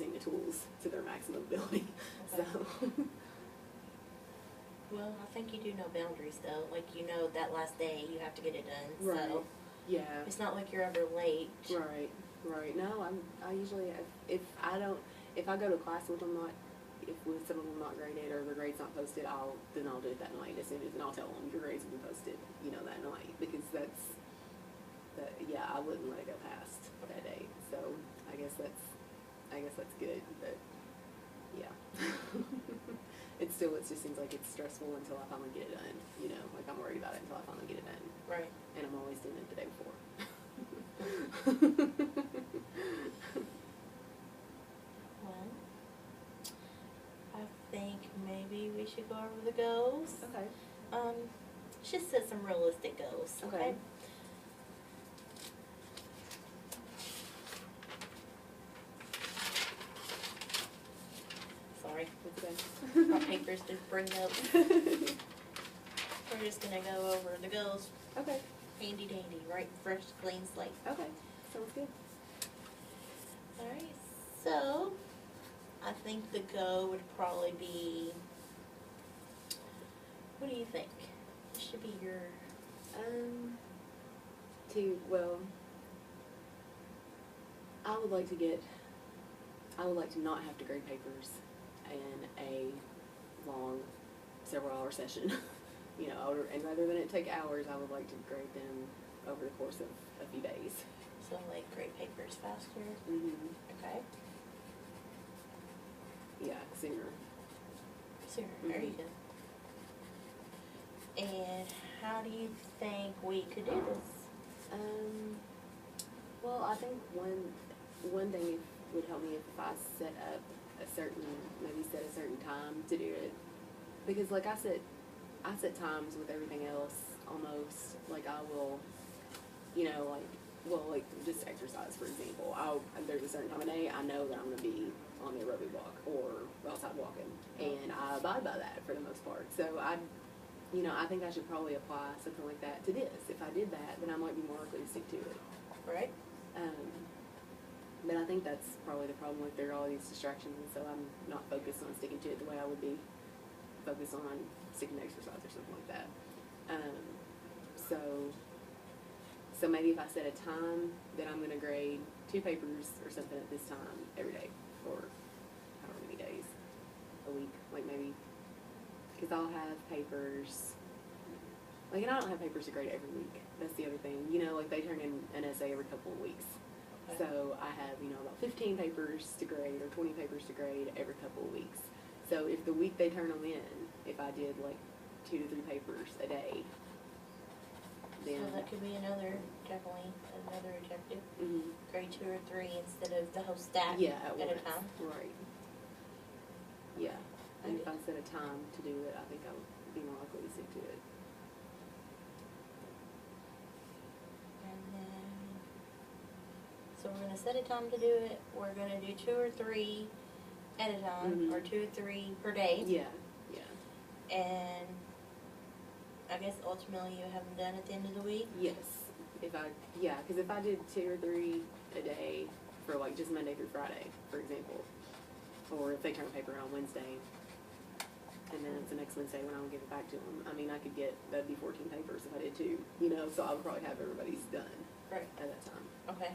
using the tools to their maximum ability. Okay. So. Well, I think you do know boundaries though. Like, you know that last day you have to get it done. Right. So Yeah. it's not like you're ever late. Right. Right. No, I usually, if I go to class with them if with some of them not graded or their grade's not posted, I'll do it that night as soon as, and I'll tell them your grades will be posted, that night, because I wouldn't let it go past that day. So I guess that's good, but yeah. It just seems like it's stressful until I finally get it done, like I'm worried about it until I finally get it done. Right. And I'm always doing it the day before. Well, I think maybe we should go over the goals. Okay. Just set some realistic goals. Okay. Sorry. That's okay. My papers didn't bring up. We're just gonna go over the goals. Okay. Handy dandy, right? Fresh, clean slate. Okay. Sounds good. Alright, so I think the go would probably be, what do you think? This should be your, I would like to not have to grade papers in a long, several-hour session. And rather than it take hours, I would like to grade them over the course of a few days. so like grade papers faster. Mm-hmm. Okay. Yeah, sooner. Sooner, there you go. And how do you think we could do this? Well, I think one thing would help me if I set up maybe set a certain time to do it, because like I set times with everything else almost. Like I will, just exercise, for example. There's a certain time of day I know that I'm going to be on the aerobic walk or outside walking, and I abide by that for the most part. So I think I should probably apply something like that to this. If I did that, then I might be more likely to stick to it. Right. But I think that's probably the problem with there are all these distractions, and so I'm not focused on sticking to it the way I would be focused on sticking to exercise or something like that. So maybe if I set a time that I'm going to grade 2 papers or something at this time every day for however many days a week, like maybe, because I'll have papers, and I don't have papers to grade every week. That's the other thing. Like they turn in an essay every couple of weeks. Okay. So I have, about 15 papers to grade or 20 papers to grade every couple of weeks. So if the week they turn them in, if I did like 2 to 3 papers a day, then. So that could be another objective. Mm-hmm. Grade 2 or 3 instead of the whole stack at a time. Right. Yeah. And if I set a time to do it, I think I would be more likely to stick to it. And then, so we're going to set a time to do it. We're going to do 2 or 3 at a time, or 2 or 3 per day. Yeah. And I guess ultimately you have them done at the end of the week? Yes. Because if I did 2 or 3 a day for like just Monday through Friday, for example, or if they turn paper on Wednesday, and then it's the next Wednesday when I'll give it back to them, that'd be 14 papers if I did 2, so I would probably have everybody's done right at that time. Okay.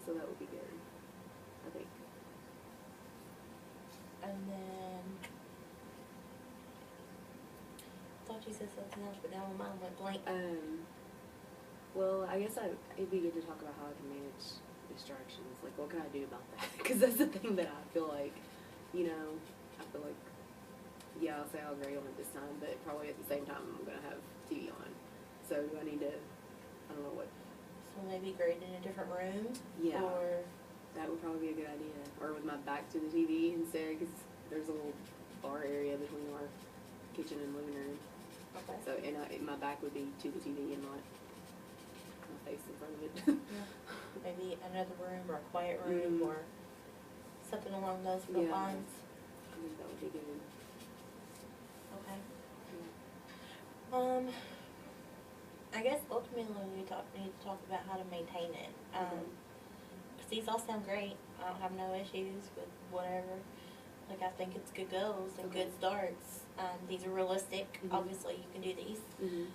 So that would be good, I think. And then, I thought you said something else, but now my mind went blank. Well, I guess it'd be good to talk about how I can manage distractions. Like, what can I do about that? Because that's the thing that I feel like, yeah, I'll say I'll grade on it this time, but probably at the same time I'm going to have TV on. So do I need to, I don't know what. So maybe grade in a different room? Yeah. Or that would probably be a good idea. Or with my back to the TV instead, because there's a little bar area between our kitchen and living room. Okay. So, and my back would be to the TV and not my face in front of it. Yeah. Maybe another room or a quiet room or something along those lines. I think that would be good. Okay. Yeah. I guess ultimately we need to talk about how to maintain it. Because these all sound great. I don't have no issues with whatever. Like, I think it's good goals and Okay. good starts. These are realistic. Mhm. Obviously, you can do these. Mhm.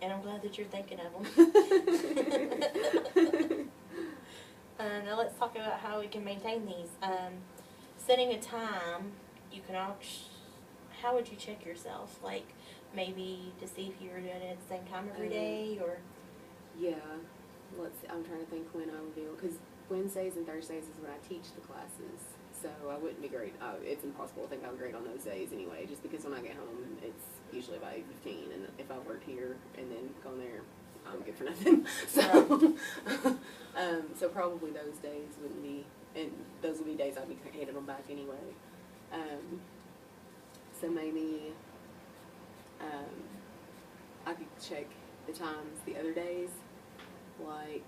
And I'm glad that you're thinking of them. Now let's talk about how we can maintain these. Setting a time, you can how would you check yourself? Like, maybe to see if you were doing it at the same time every day, or? Yeah. I'm trying to think when I would be able, because Wednesdays and Thursdays is when I teach the classes. So I wouldn't be great. It's impossible to think I'm great on those days anyway, just because when I get home, it's usually about 8:15, and if I worked here and then gone there, I'm good for nothing. So, so probably those days wouldn't be, and those would be days I'd be handing them back anyway. So maybe I could check the times the other days, like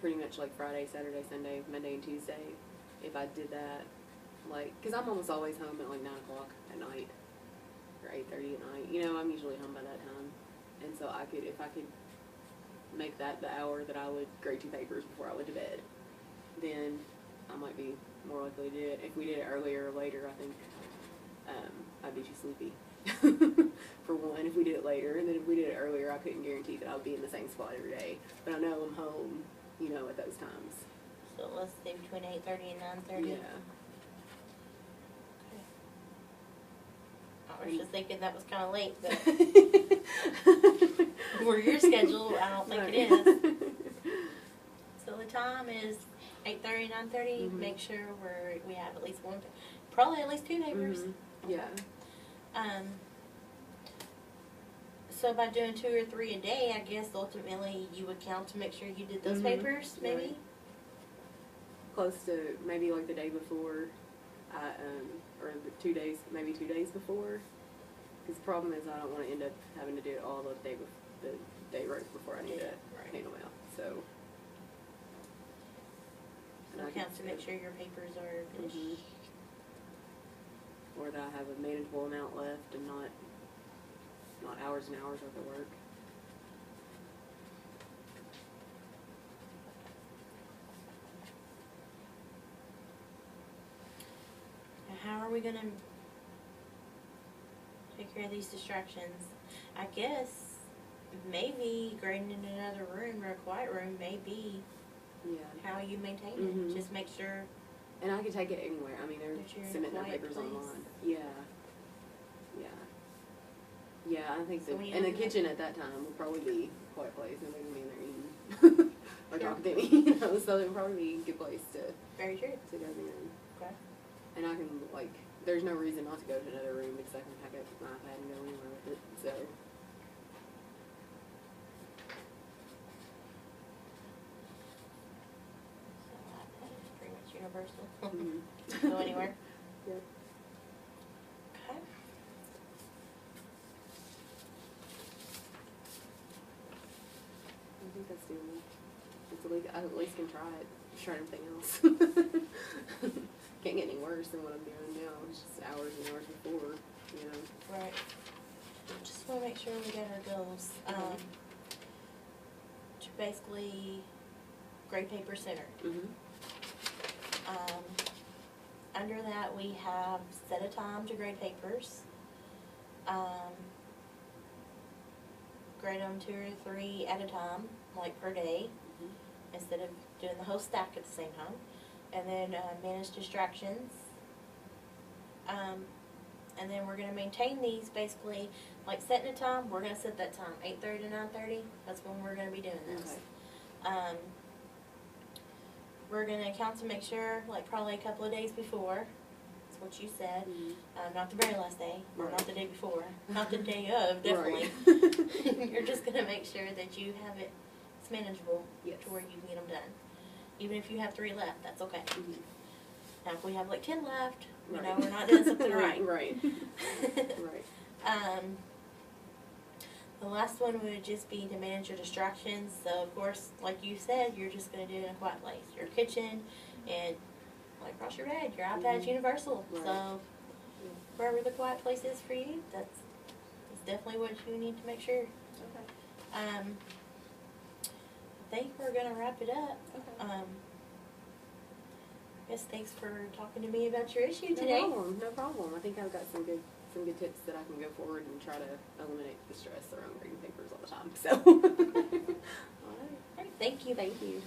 pretty much like Friday, Saturday, Sunday, Monday, and Tuesday. If I did that, like, because I'm almost always home at like 9 o'clock at night or 8:30 at night. You know, I'm usually home by that time, and so if I could make that the hour that I would grade 2 papers before I went to bed, then I might be more likely to do it. If we did it earlier or later, I think I'd be too sleepy. For one, if we did it later, and then if we did it earlier, I couldn't guarantee that I would be in the same spot every day. But I know I'm home, you know, at those times. So let's say between 8:30 and 9:30. Yeah. Okay. I was just thinking that was kind of late, but for your schedule, I don't think it is. So the time is 8:30, 9:30. Mhm. Make sure we have at least one, probably at least 2 papers. Mhm. Yeah. So by doing 2 or 3 a day, I guess ultimately you would count to make sure you did those Mhm. papers, maybe? Right. Close to maybe like the day before, or the 2 days, maybe 2 days before. Because the problem is I don't want to end up having to do it all the day right before I need to Right. hand them out. So. So count to make sure your papers are finished. Mhm. Or that I have a manageable amount left and not hours and hours worth of work. Now, how are we going to take care of these distractions? I guess maybe grading in another room or a quiet room may be Yeah. how you maintain Mhm. it. Just make sure. And I could take it anywhere. I mean, they're That you're in a submitting their quiet papers place. online. Yeah. Yeah. Yeah, I think So so. when you And the look at- kitchen at that time will probably be a quiet place. Nobody will be in there eating or Sure. talking to me, you know. So it would probably be a good place to Very true. go in. Okay. And I can, like, there's no reason not to go to another room because I can pack up my iPad and go anywhere with it. So. So iPad is pretty much universal. Mhm. Go anywhere. Yep. Okay. I think that's doable. I at least can try it. Try everything else. Can't get any worse than what I'm doing now. It's just hours and hours before, you know. Right. Just want to make sure we got our goals. To basically grade paper center. Mhm. Under that, we have set a time to grade papers. Grade them 2 or 3 at a time, like per day, Mhm. instead of doing the whole stack at the same time. And then manage distractions. And then we're going to maintain these basically, like setting a time, we're going to set that time, 8:30 to 9:30, that's when we're going to be doing this. Okay. We're going to count to make sure, like probably a couple of days before, that's what you said, Mhm. not the very last day, or Right. not the day before, not the day of, definitely. Right. You're just going to make sure that you have it, it's manageable Yes. to where you can get them done. Even if you have 3 left, that's okay. Mhm. Now, if we have like 10 left, you know, Right. we're not doing something right. Right. Right. The last one would just be to manage your distractions. So, of course, like you said, you're just going to do it in a quiet place. Your kitchen and, like, across your bed. Your iPad's Mhm. universal. Right. So, wherever the quiet place is for you, that's definitely what you need to make sure. Okay. think we're gonna wrap it up. Okay. Guess thanks for talking to me about your issue No today. problem. No problem. I think I've got some good tips that I can go forward and try to eliminate the stress around grading papers all the time. So, all right. All right, thank you. Thank you.